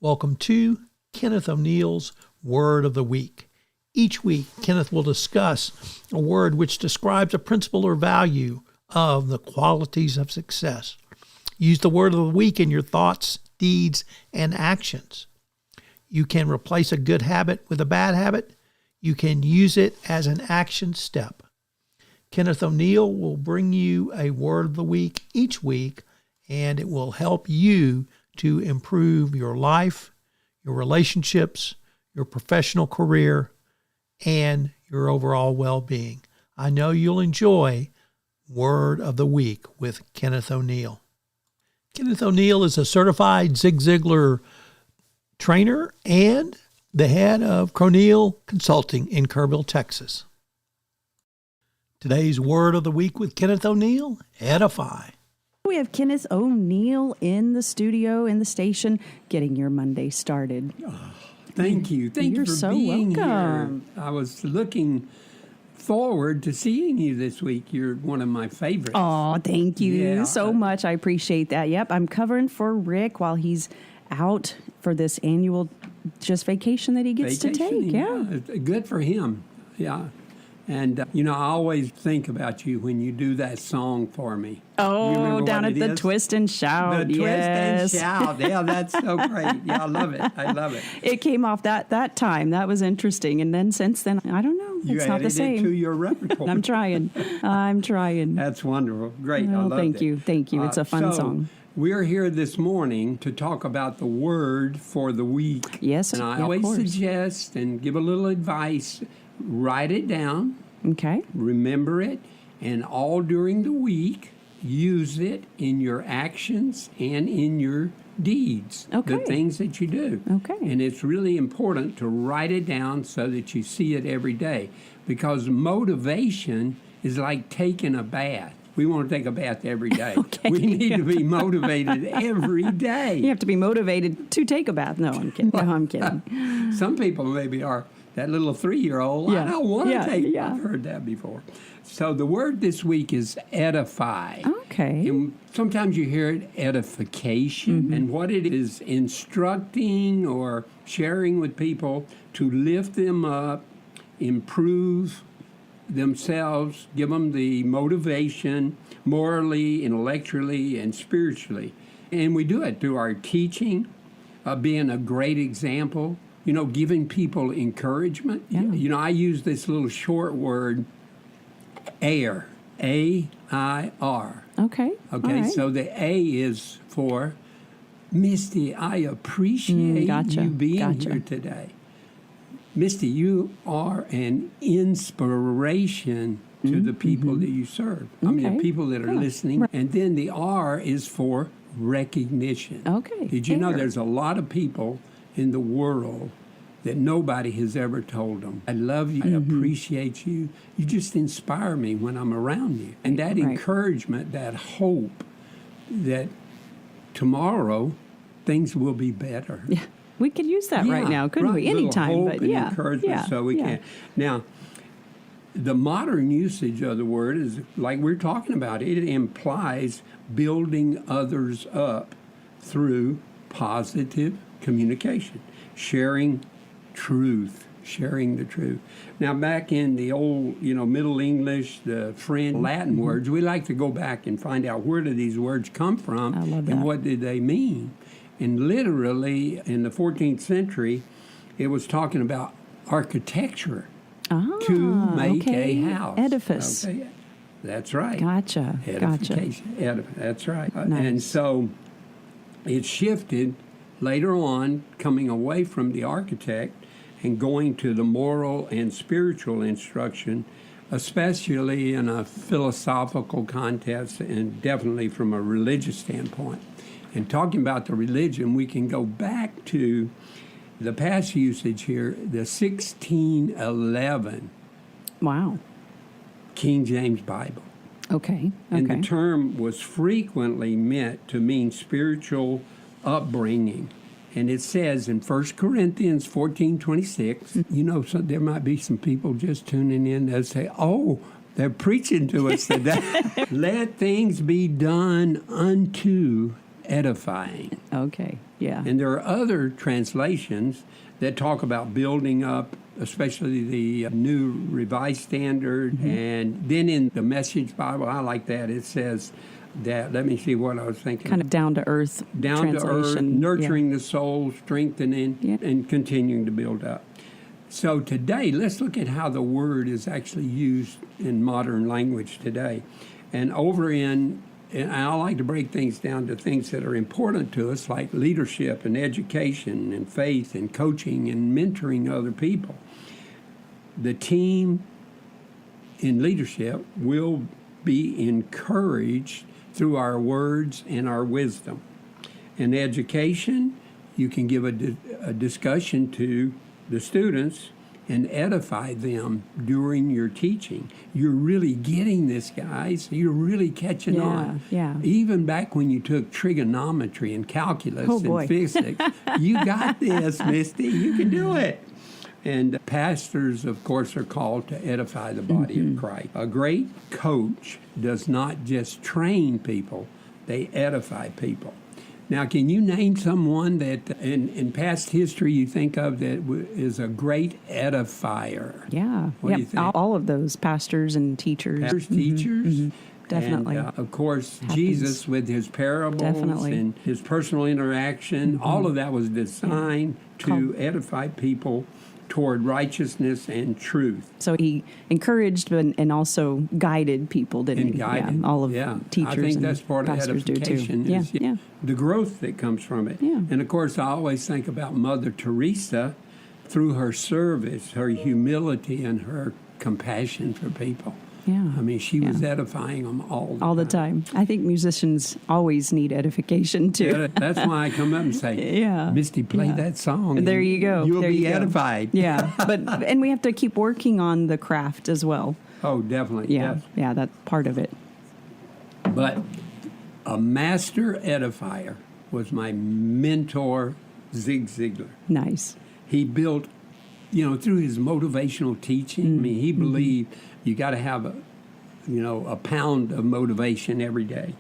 Welcome to Kenneth O'Neal's Word of the Week. Each week, Kenneth will discuss a word which describes a principle or value of the qualities of success. Use the word of the week in your thoughts, deeds, and actions. You can replace a good habit with a bad habit. You can use it as an action step. Kenneth O'Neal will bring you a word of the week each week, and it will help you to improve your life, your relationships, your professional career, and your overall well-being. I know you'll enjoy Word of the Week with Kenneth O'Neal. Kenneth O'Neal is a certified Zig Ziglar trainer and the head of O'Neal Consulting in Kerrville, Texas. Today's Word of the Week with Kenneth O'Neal, Edify. We have Kenneth O'Neal in the studio, in the station, getting your Monday started. Oh, thank you. Thank you for so being welcome. here. I was looking forward to seeing you this week. You're one of my favorites. Oh, thank you so much. I appreciate that. Yep, I'm covering for Rick while he's out for this annual just vacation that he gets to take. Yeah. Good for him. Yeah. And, I always think about you when you do that song for me. Oh, down at the Twist and Shout. The Twist and Shout. Yeah, that's so great. Yeah, I love it. I love it. It came off that time. That was interesting. And then since then, I don't know. It's not the same. You added it to your repertoire. I'm trying. That's wonderful. Great. Well, I love it. Thank you. It's a fun song. We're here this morning to talk about the word for the week. Yes, and I always suggest and give a little advice. Write it down. Okay. Remember it, and all during the week, use it in your actions and in your deeds. Okay. The things that you do. Okay. And it's really important to write it down so that you see it every day, because motivation is like taking a bath. We want to take a bath every day. Okay. We need to be motivated every day. You have to be motivated to take a bath. No, I'm kidding. No, I'm kidding. Some people maybe are that little 3-year-old. Yeah. I don't want to take. Yeah. I've heard that before. So the word this week is edify. Okay. And sometimes you hear it edification, Mm-hmm. and what it is instructing or sharing with people to lift them up, improve themselves, give them the motivation morally, intellectually, and spiritually. And we do it through our teaching, being a great example, giving people encouragement. Yeah. I use this little short word, AIR, A-I-R. Okay. Okay, right. so the A is for, Misty, I appreciate you being here today. Misty, you are an inspiration to the people that you serve. I mean, the people that are listening. Right. And then the R is for recognition. Okay. Did you know there's a lot of people in the world that nobody has ever told them, I love you, I appreciate you. You just inspire me when I'm around you. And that encouragement, that hope that tomorrow things will be better. Yeah. We could use that right now, couldn't we? Anytime, hope but and encouragement, so we can. Now, the modern usage of the word is like we're talking about. It implies building others up through positive communication, sharing the truth. Now, back in the old, Middle English, the French, Latin words, we like to go back and find out where do these words come from and what did they mean. And literally, in the 14th century, it was talking about architecture to make a house. Edifice. Okay. That's right. Gotcha. Edification. That's right. Nice. And so it shifted later on, coming away from the architect and going to the moral and spiritual instruction, especially in a philosophical context and definitely from a religious standpoint. And talking about the religion, we can go back to the past usage here, the 1611 King James Bible. Okay. And the term was frequently meant to mean spiritual upbringing. And it says in 1 Corinthians 14:26, so there might be some people just tuning in that say, oh, they're preaching to us today. Let things be done unto edifying. Okay, yeah. And there are other translations that talk about building up, especially the New Revised Standard. Mm-hmm. And then in the Message Bible, I like that. It says that, let me see what I was thinking. Kind of down to earth Down to earth, nurturing the soul, strengthening, and continuing to build up. So today, let's look at how the word is actually used in modern language today. And and I like to break things down to things that are important to us, like leadership and education and faith and coaching and mentoring other people. The team in leadership will be encouraged through our words and our wisdom. In education, you can give a discussion to the students and edify them during your teaching. You're really getting this, guys. You're really catching on. Yeah. Even back when you took trigonometry and calculus and physics, you got this, Misty. You can do it. And pastors, of course, are called to edify the body of Christ. A great coach does not just train people, they edify people. Now, can you name someone that in past history you think of that is a great edifier? Yeah. What do you think? All of those pastors and teachers. Pastors, teachers. Mm-hmm. Definitely. And, of course, Jesus with his parables and his personal interaction, all of that was designed to edify people toward righteousness and truth. So he encouraged and also guided people, didn't he? Guided. Yeah, all of teachers. I think that's part of edification. Do too. The growth that comes from it. Yeah. And of course, I always think about Mother Teresa through her service, her humility, and her compassion for people. Yeah. I mean, she was edifying them all the time. I think musicians always need edification too. Yeah, that's why I come up and say, Misty, play that song. There you go. You'll be edified. Yeah, and we have to keep working on the craft as well. Oh, definitely. Yeah, yes. yeah, that's part of it. But a master edifier was my mentor, Zig Ziglar. Nice. He built, through his motivational teaching. I mean, he believed you got to have a pound of motivation every day.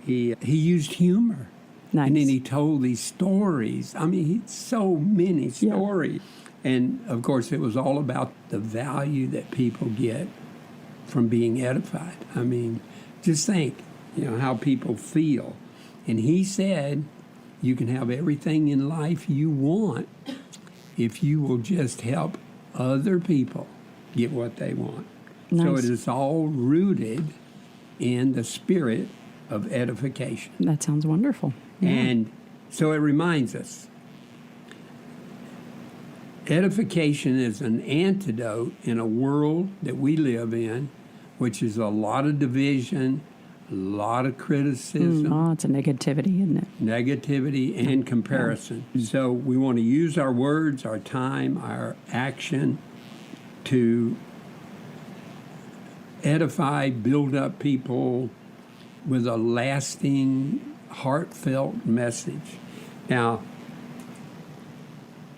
He used humor. Nice. And then he told these stories. I mean, so many stories. Yeah. And, of course, it was all about the value that people get from being edified. I mean, just think, how people feel. And he said, you can have everything in life you want if you will just help other people get what they want. Nice. So it is all rooted in the spirit of edification. That sounds wonderful. Yeah. And so it reminds us, edification is an antidote in a world that we live in, which is a lot of division, a lot of criticism. It's a negativity, isn't it? Negativity and comparison. Yeah. So we want to use our words, our time, our action to edify, build up people with a lasting, heartfelt message. Now,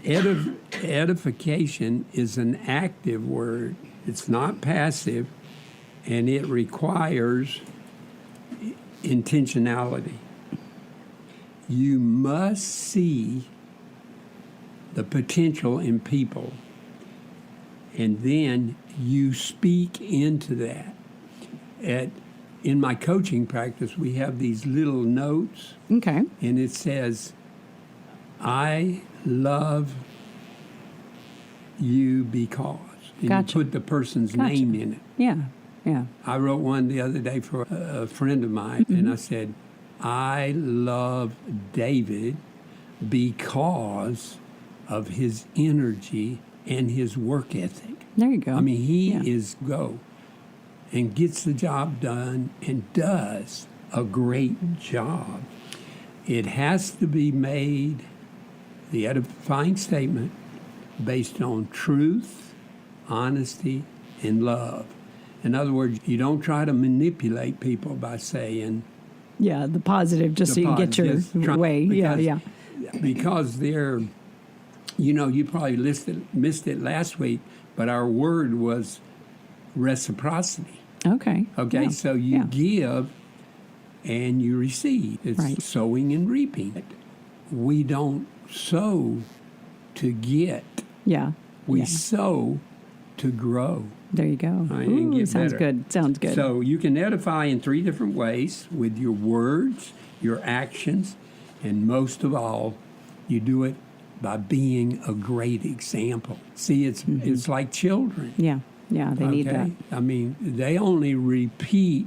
edification is an active word. It's not passive, and it requires intentionality. You must see the potential in people, and then you speak into that. In my coaching practice, we have these little notes. Okay. And it says, I love you because. And Gotcha. you put the person's name in it. Yeah, yeah. I wrote one the other day for a friend of mine, and I said, I love David because of his energy and his work ethic. There you go. I mean, he is go and gets the job done and does a great job. It has to be made, the edifying statement, based on truth, honesty, and love. In other words, you don't try to manipulate people by saying... Yeah, the positive, just so you get your way. Because, because they're... you probably missed it last week, but our word was reciprocity. Okay. Okay, so you give and you receive. It's Right. sowing and reaping. We don't sow to get. Yeah. We Yeah. sow to grow. There you go. Right, and Ooh, get sounds better. good. Sounds good. So you can edify in 3 different ways: with your words, your actions, and most of all, you do it by being a great example. See, it's like children. yeah. Yeah. They need that. I mean, they only repeat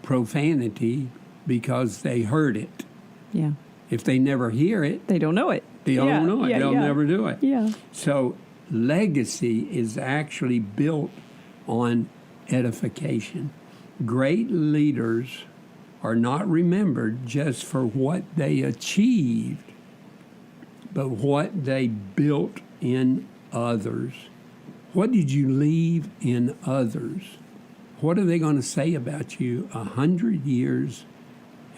profanity because they heard it. Yeah. If they never hear it, They don't know it. they don't know it. They'll never do it. Yeah. So legacy is actually built on edification. Great leaders are not remembered just for what they achieved, but what they built in others. What did you leave in others? What are they going to say about you 100 years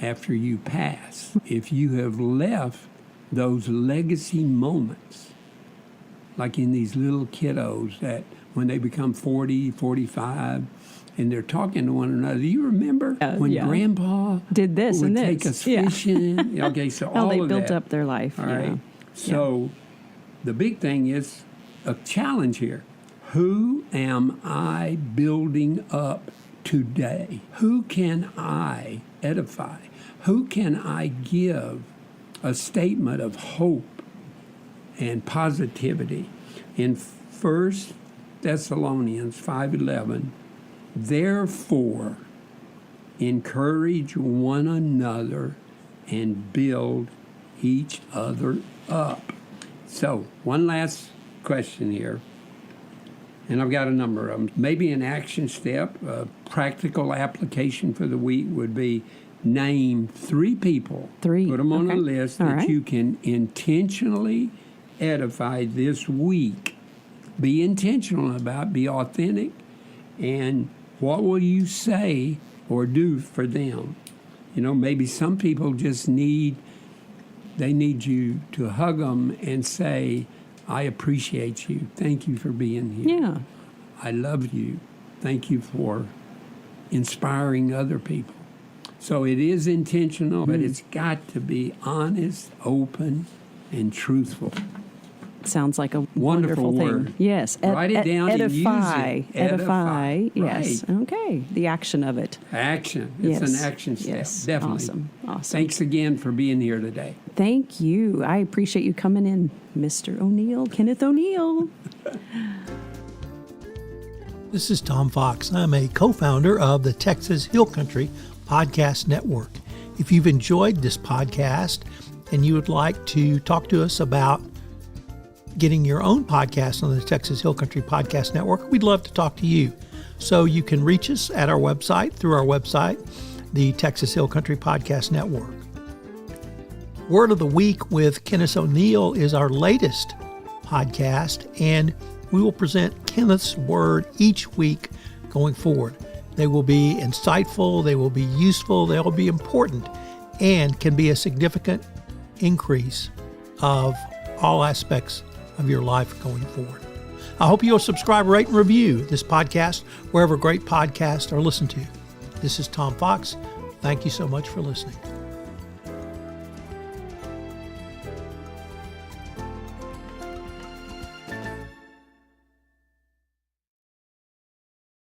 after you pass? If you have left those legacy moments, like in these little kiddos that when they become 40, 45, and they're talking to one another, do you remember when Grandpa did this would and this? take us fishing? Okay, so How all they of built that. up their life. All right. So the big thing is a challenge here. Who am I building up today? Who can I edify? Who can I give a statement of hope and positivity? In 1 Thessalonians 5:11, therefore, encourage one another and build each other up. So, one last question here, and I've got a number of them. Maybe an action step, a practical application for the week would be name 3 people. 3. Put them on Okay. a list All that right. you can intentionally edify this week. Be intentional about, be authentic, and what will you say or do for them? You know, maybe some people just need you to hug them and say, I appreciate you. Thank you for being here. Yeah. I love you. Thank you for inspiring other people. So it is intentional, but it's got to be honest, open, and truthful. Sounds like a Wonderful wonderful word. thing. Yes. Write it down and use edify. it. Edify. Yes. Right. Okay. The action of it. Action. It's Yes. an action step. Yes. Definitely. Awesome. Awesome. Thanks again for being here today. Thank you. I appreciate you coming in, Mr. O'Neal, Kenneth O'Neal. This is Tom Fox. I'm a co-founder of the Texas Hill Country Podcast Network. If you've enjoyed this podcast and you would like to talk to us about getting your own podcast on the Texas Hill Country Podcast Network, we'd love to talk to you. So you can reach us at our website, through our website, the Texas Hill Country Podcast Network. Word of the Week with Kenneth O'Neal is our latest podcast, and we will present Kenneth's word each week going forward. They will be insightful, they will be useful, they will be important, and can be a significant increase of all aspects of your life going forward. I hope you'll subscribe, rate, and review this podcast wherever great podcasts are listened to. This is Tom Fox. Thank you so much for listening.